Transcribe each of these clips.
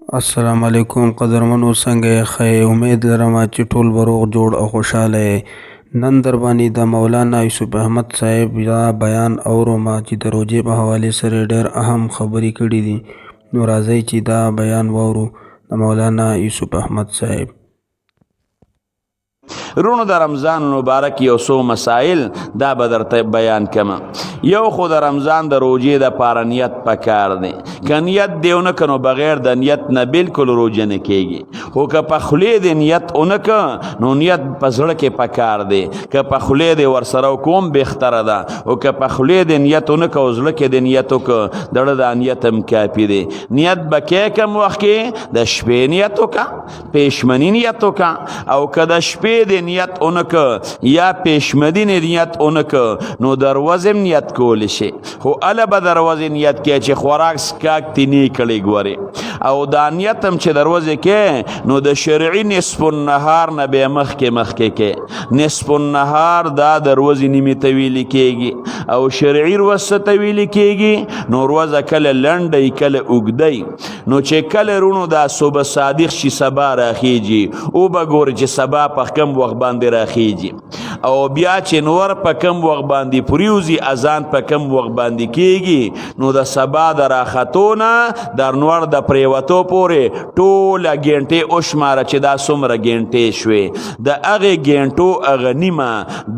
السلام علیکم قدرمنو څنګه ښه امید لرم چې ټول به روغ جوړ او خوشحاله یې نن در باندې د مولانا یوسف احمد صاحب یا بیان اورم چې د روژې په حوالې سره ډېر اهم خبرې کړي دي نو راځئ چې دا بیان واورو د مولانا یوسف احمد صاحب رونو د رمضان مبارک یو څو مسائل دا به درته بیان کړم. یو خو د رمضان د روژې د پاره نیت پکار دی، که نیت دی ونه که نو بغیر د نیت نه بالکل روژه نه کیږي، خو که په خولې د نیت ونه که نو نیت په زړه کې پکار دی، که په خولې د ورسره کوم بهتره ده، او که په خولې د نیت ونه که او زړه کې د نیت وکړه دړه د نیت هم کافي دی. نیت به کې کم وخت کې د شپې نیت وکړه، پېشمني نیت وکړه، او که د شپې د نیت اونکه یا پېشمني نیت اونکه نو د ورځې نیت کولی شي، خو هله به د ورځې نیت کې چې خوراک څښاک تی نه کړی ګورې، او دا نیت هم چې د ورځې کې نو د شرعي نصف النهار نه بیا مخکې کې نصف النهار دا د ورځې نیمې ته ویلې کېږي، او شرعي ورځ څه ته ویلې کېږي نو ورځه کله لنډی کله اوږدی، نو چې کله رونو دا صبح صادق شي سبا راخیږي، او به ګورې چې سبا په کم وخت باندې راخیږي، او بیا چې نور په کم وخت باندې پریوزي اذان په کم وخت باندې کیږي نو د سبا د راختونه در نور د پریوتو پورې ټوله ګنټې وشماره چې دا څومره ګنټې شوې، د هغې ګنټو هغه نیمه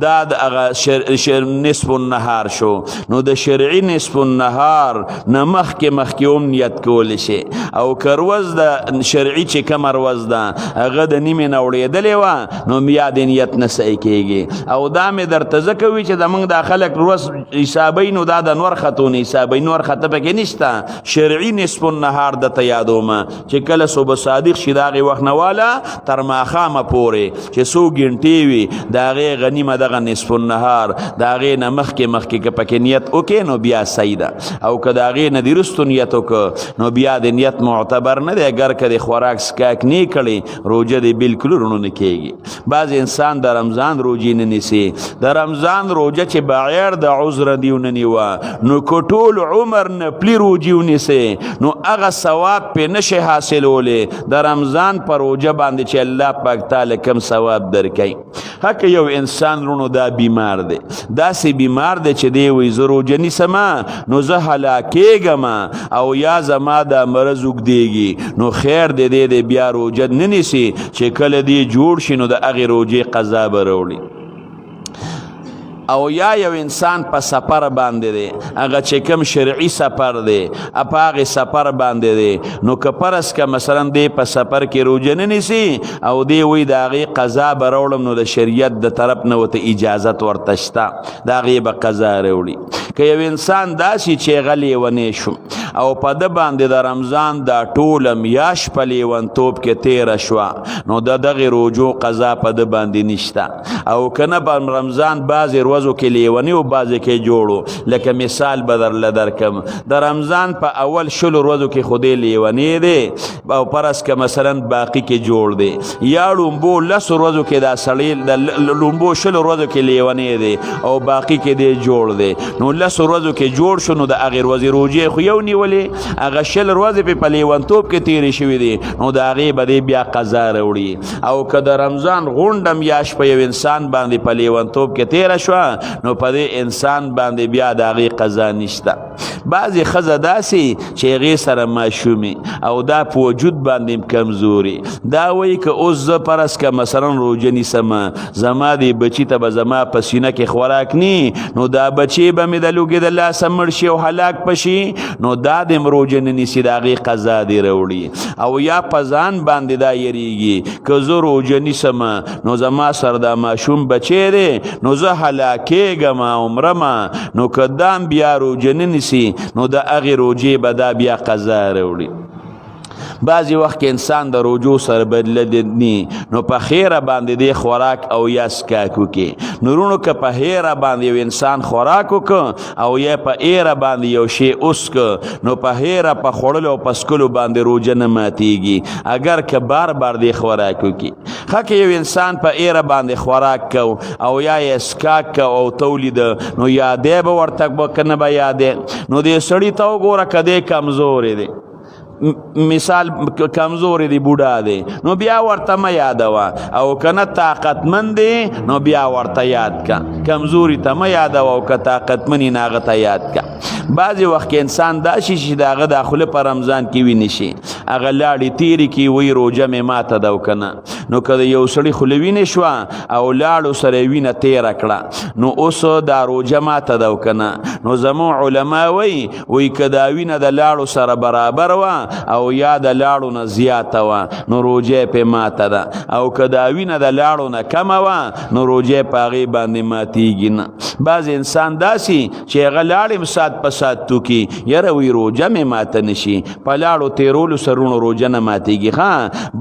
دا د هغه نصف النهار شو، نو د شرعي نصف النهار نه مخکې هم نیت کولی شي، او که ورځ د شرعي چې کومه ورځ ده هغه د نیمې نه وړېدلې وه نو بیا د نیت نه صحیح کېږي. او دا مې درته ځکه وي چې زموږ دا خلک ورځ حسابوي نو دا د نور خطونه حسابوي، نور خطه پکې نشته، شرعي نصف النهار درته یادومه چې کله صبح صادق شي د هغې وخت نه واله تر ماښامه پورې چې څو ګنټې وي د هغې غنیمه دغه نصف النهار د هغې نه مخکې که پکې نیت وکړې نو بیا صحیح ده، او که د هغې نه د وروستو نیت وکړه نو بیا د نیت معتبر نه دی، اگر که د خوراک څښاک نه کړي روژه د بالکل رونو نه کېږي. بعض انسان د رمضان روجې نه نیسي، د رمضان روجه چې بغیر د عذر دی ونه نیوه نو که ټول عمر نفلي روجې ونیسي نو هغه ثواب پې نشي حاصلولی د رمضان په روجه باندې چې الله پاک تعالی کم ثواب درکوي. حق یو انسان رونو دا بیمار دی، داسې بیمار دی چې دی وایي زه روجه نیسمه نو زه هلاکېږم او یا زما دا مرض اوږدېږي، نو خیر دی دی بیا روجه نه نیسي چې کله دی جوړ شي نو د هغې روجې قضا به راوړي. او یا یو انسان په سفر باندې دی، هغه چې کوم شرعي سفر دی په هغې سفر باندې دی، نو که فرض که مثلا دی په سفر کې روجه نه نیسي او دی وایي د هغې قضا به راوړم نو د شریعت د طرف نه ورته اجازت ورته شته د هغې به قضا راوړي. که یو انسان داسې چې هغه لیونی شو او په ده باندې د رمضان دا ټوله میاشت په لیونتوب کې تیره شوه نو د دغې روجو قضا په ده باندې نشته، او که نه په رمضان بعضې ورځو کې لیونی او بعضې کې جوړو، لکه مثال به درله درکم د رمضان په اول 10 ورځو کې خو دی لیونی دی او فرض که مثلا باقي کې جوړ دی، یا لومبو 10 ورځو کې دا سړی د لومبو 10 ورځو کې لیونی دی او باقي کې دی جوړ دی، نو 10 ورځو کې جوړ شو نو د هغې ورځې روجې خو یو نیولې، هغه 10 ورځې پې په لیونتوب کې تېرې شوي دي نو د هغې به دی بیا قضا راوړي. او که د رمضان غونډه میاشت په یو انسان باندې په لیونتوب کې تېره شوه نو په دې انسان باندې بیا د هغې قضا نشته. بعضې ښځه داسې چې هغې سره ماشومي او دا په وجود باندې کمزوري، دا وایي که اوس زه فرض که مثلا روجه نیسمه زما دې بچي ته به زما په سینه کې خوراک نی نو دا بچی به مې د لوږې د لاسه مړ شي او هلاک پشي نو دا دې روجه نه نیسي د هغې قضا دې راوړي. او یا په ځان باندې دا یریږي که زه روجه نیسمه نو زما سره دا ماشوم بچی دی نو زه هلاکېږم او مرمه، نو که دام بیا روجه نه نیسي نو د هغې روجې به دا بیا قضا راوړي. بعضی وخت کې انسان د روجو سره بدله نی نو په خیره باندې دی خوراک او یا سکاک وکړي. نو رونو که په هیره باندې یو انسان خوراک وکړه او یا په ایره باندې یو شی وسکه نو په هیره په خوړلو او په څکلو باندې روجه نه ماتیږي، اگر که بار بار دی خوراک وکړي. ښه که یو انسان په ایره باندې خوراک کو او یا یې سکاک کو او تولیده نو یادی به ورته که نه به یادی، نو دې سړي ته وګوره که دی کمزوری دی مثال کمزور دی بوډا دی نو بیا ورته ما یادوه او کنه طاقتمند دی نو بیا ورته یاد کا کمزوری ته ما یادوه او که طاقتمنی ناغه ته یاد کا بعضې وخت کې انسان دا شي چې د هغه د خوله په رمضان کې وینې شي هغه لاړې تیرې کړي وایي روژه مې ماته ده او که نه نو که د یو سړي خوله وینې شوه او لاړو سره یې وینه تیره کړه نو اوس دا روژه ماته ده او که نه نو زموږ علما وایي که دا وینه د لاړو سره برابر وه او یا د لاړو نه زیاته وه نو روژه یې پې ماته ده او که دا وینه د لاړو نه کمه وه نو روژه یې په هغې باندې ماتېږي نه بعض انسان داسې چې هغه لاړې ساعت په ساعت توکي یاره وی روژه مې ماته نشي په لاړو تیرولو سرونو روژه نه ماتېږي ښه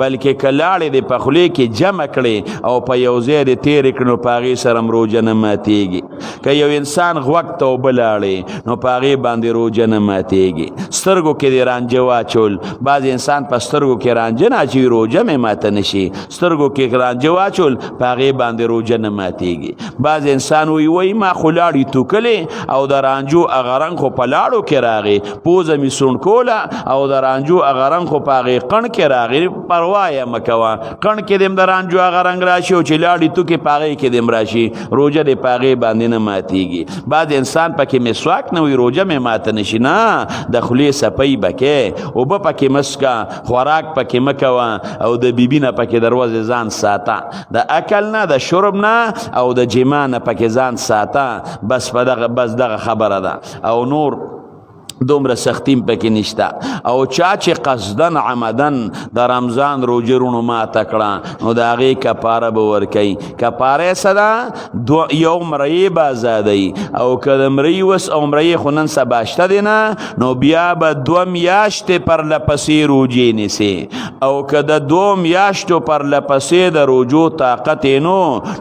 بلکې که لاړې دې په خولې کې جمع کړې او په یو ځای دې تېرې کړې نو په هغې سره هم روژه نه ماتېږي که یو انسان غوږ ته اوبه لاړې نو په هغې باندې روژه نه ماتېږي سترګو کې دې رانجه واچول بعض انسان په سترګو کې رانجه نه اچوي روژه مې ماته نشي سترګو کې رانجه واچول په هغې باندې روژه نه ماتېږي بعض انسان وایي ما خو لاړې توکلې او د رانجو هغه رنګ خو په لاړو کې راغی پوزه مې سوڼ کوله او د رانجو هغه رنګ خو په هغې قڼ کې راغی پروا یې مه کوه قڼ کې دې هم د رانجو هغه رنګ راشي او چې لاړې توکې په هغې کې دې هم راشي روژه دې په هغې باندې نه ماتېږي بعض انسان پکې مسواک نه وي روژه مې ماته نشي نه د خولې صفۍ به کې اوبه پکې مسکه خوراک پکې مه کوه او د بیبي نه پکې دروازې ځان ساته د اکل نه د شرب نه او د جما نه پکې ځان ساته بس دغه خبره ده او نور دومره سختیم پکې نشته او چا چې قصدن عمدن د رمضان روژه رونو ماته کړه نو د هغې کفاره به ورکوي کفاره یې څه ده یو مرۍ به ازادوي او که د مرۍ وس او مرۍ خو نن سبا شته دی نه نو بیا به 2 میاشتې پرله پسې روژې نیسي او که د 2 میاشتو پرله پسې د روژو طاقت یې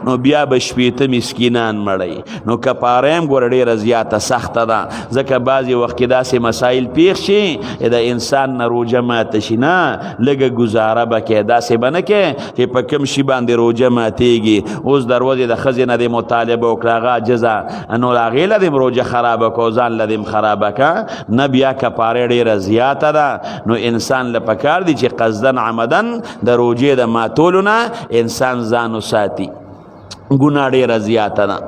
نو بیا به 80 مسکینان مړی نو کفاره هم ګوره ډېره زیاته سخته ده ځکه بعضې وخت کې داسې مسائل پیښ شي د انسان نه روژه ماته شي نه لږه ګزاره به کې داسې به نه کې چې په کوم شي باندې روژه ماتېږي اوس دروازې د ښځې نه دې مطالبه وکړه هغه عاجزه نو هغې له دې هم روژه خرابه کړه ځان له دې هم خرابه کړه نه بیا کفاره ډېره زیاته ده نو انسان له پکار دی چې قصدن عمدن د روژې د ماتولو نه انسان ځان وساتي ګناه ډېره زیاته ده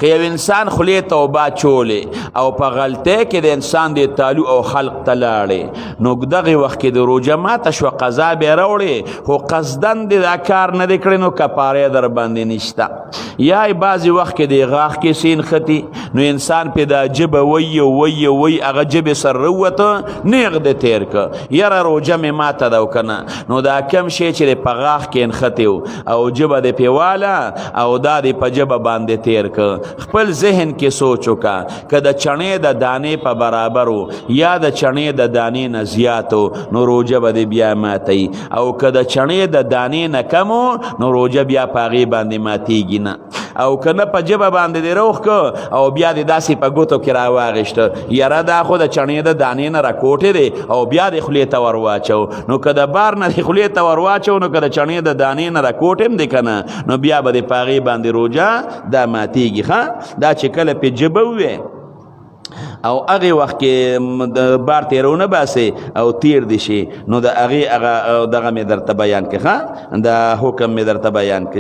که یو انسان خولې ته اوبه چولې او په غلطۍ کې د انسان د تالو او خلق ته لاړې نو دغې وخت کې د روژه ماته شوه قضا به یې راوړې خو قصدن دې دا کار نه دی کړی نو کفاره یې در باندې نشته یا یې بعضې وخت کې د غاښ کې سین ختي نو انسان پې دا ژبه وی هغه ژبې سر راووته نیغ دې تیر که یاره روژه مې ماته ده او که نه نو دا کم شی چې د په غاښ کې نښتي او ژبه دې پې واله او دا دې په ژبه باندې تیر که خپل ذهن کې سوچ وکړه که د چڼې د دانې په برابر یا د چڼې د دانې نه زیات نو روژه به دې بیا ماتوي او که د چڼې د دانې نه کم نو روژه بیا په هغې باندې ماتېږي نه او که نه په ژبه باندې دې روغ که او بیا دې داسې په ګوتو کې راواغېشته یاره دا خو د چڼې د دانې نه راکوټې دی او بیا دې خولې ته ور واچو نو که د بار نه دې خولې ته ور واچو نو که د چڼې د دانې نه راکوټ هم دی که نه نو بیا به دې په هغې باندې روژه دا ماتېږي دا چې کله پې ژبه ووې او هغې وخت کې د بار تیرونه باسې او تیر دي شي نو د هغې هغه دغه مې درته بیان کړي دا حکم مې درته بیان کړي